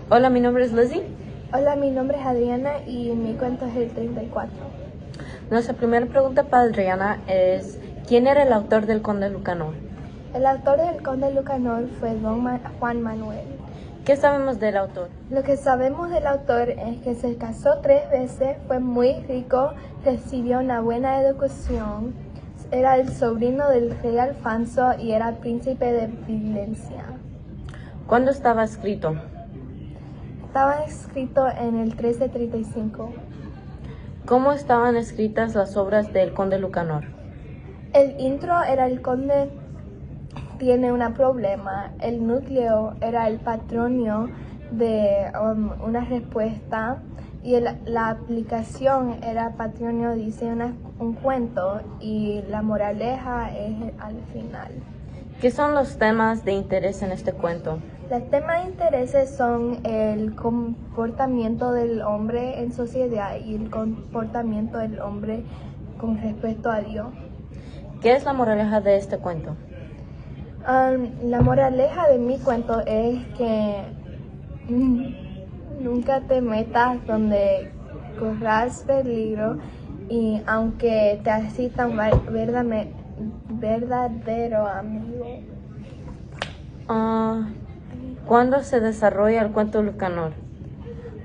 Hola, mi nombre es Lizzie. Hola, mi nombre es Adriana y mi cuento es el 34. Nuestra primera pregunta para Adriana es, ¿quién era el autor del Conde Lucanor? El autor del Conde Lucanor fue Juan Manuel. ¿Qué sabemos del autor? Lo que sabemos del autor es que se casó 3 veces, fue muy rico, recibió una buena educación, era el sobrino del rey Alfonso y era príncipe de Valencia. ¿Cuándo estaba escrito? Estaba escrito en el 1335. ¿Cómo estaban escritas las obras del Conde Lucanor? El intro era el conde tiene un problema. El núcleo era el patronio de una respuesta y la aplicación era patronio dice un cuento y la moraleja es al final. ¿Qué son los temas de interés en este cuento? Los temas de interés son el comportamiento del hombre en sociedad y el comportamiento del hombre con respecto a Dios. ¿Qué es la moraleja de este cuento? La moraleja de mi cuento es que nunca te metas donde corras peligro y aunque te asista un verdadero amigo. ¿Cuándo se desarrolla el cuento Lucanor?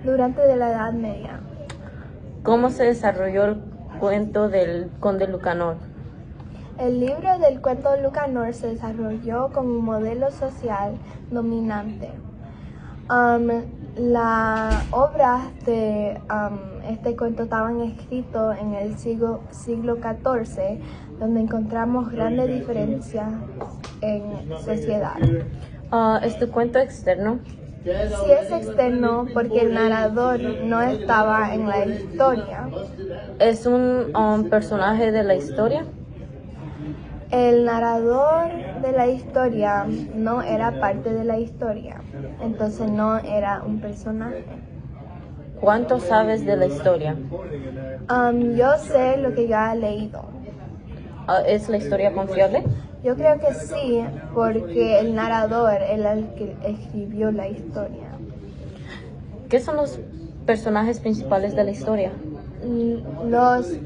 Durante de la Edad Media. ¿Cómo se desarrolló el cuento del Conde Lucanor? El libro del cuento Lucanor se desarrolló como un modelo social dominante. Las obras de este cuento estaban escritas en el siglo XIV, donde encontramos grandes diferencias en sociedad. ¿Este cuento externo? Sí es externo porque el narrador no estaba en la historia. ¿Es un personaje de la historia? El narrador de la historia no era parte de la historia, entonces no era un personaje. ¿Cuánto sabes de la historia? Yo sé lo que ya he leído. ¿Es la historia confiable? Yo creo que sí, porque el narrador es el que escribió la historia. ¿Qué son los personajes principales de la historia? Los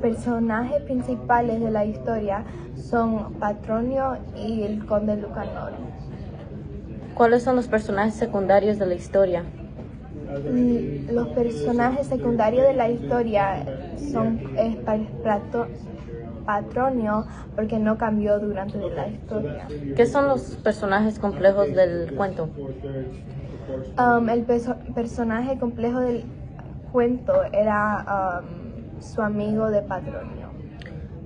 personajes principales de la historia son Patronio y el Conde Lucanor. ¿Cuáles son los personajes secundarios de la historia? Los personajes secundarios de la historia son Patronio porque no cambió durante la historia. ¿Qué son los personajes complejos del cuento? El personaje complejo del cuento era su amigo de Patronio.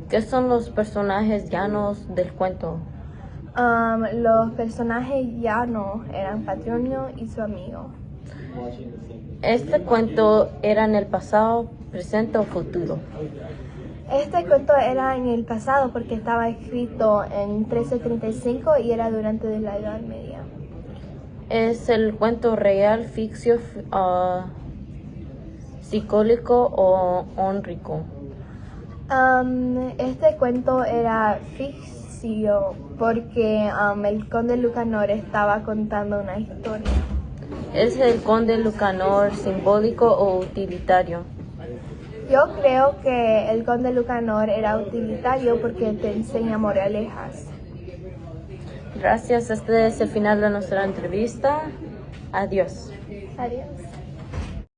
¿Qué son los personajes llanos del cuento? Los personajes llanos eran Patronio y su amigo. ¿Este cuento era en el pasado, presente o futuro? Este cuento era en el pasado porque estaba escrito en 1335 y era durante la Edad Media. ¿Es el cuento real, ficción, psicólico o onrírico? Este cuento era ficción porque el Conde Lucanor estaba contando una historia. ¿Es el Conde Lucanor simbólico o utilitario? Yo creo que el Conde Lucanor era utilitario porque te enseña moralejas. Gracias, este es el final de nuestra entrevista. Adiós. Adiós.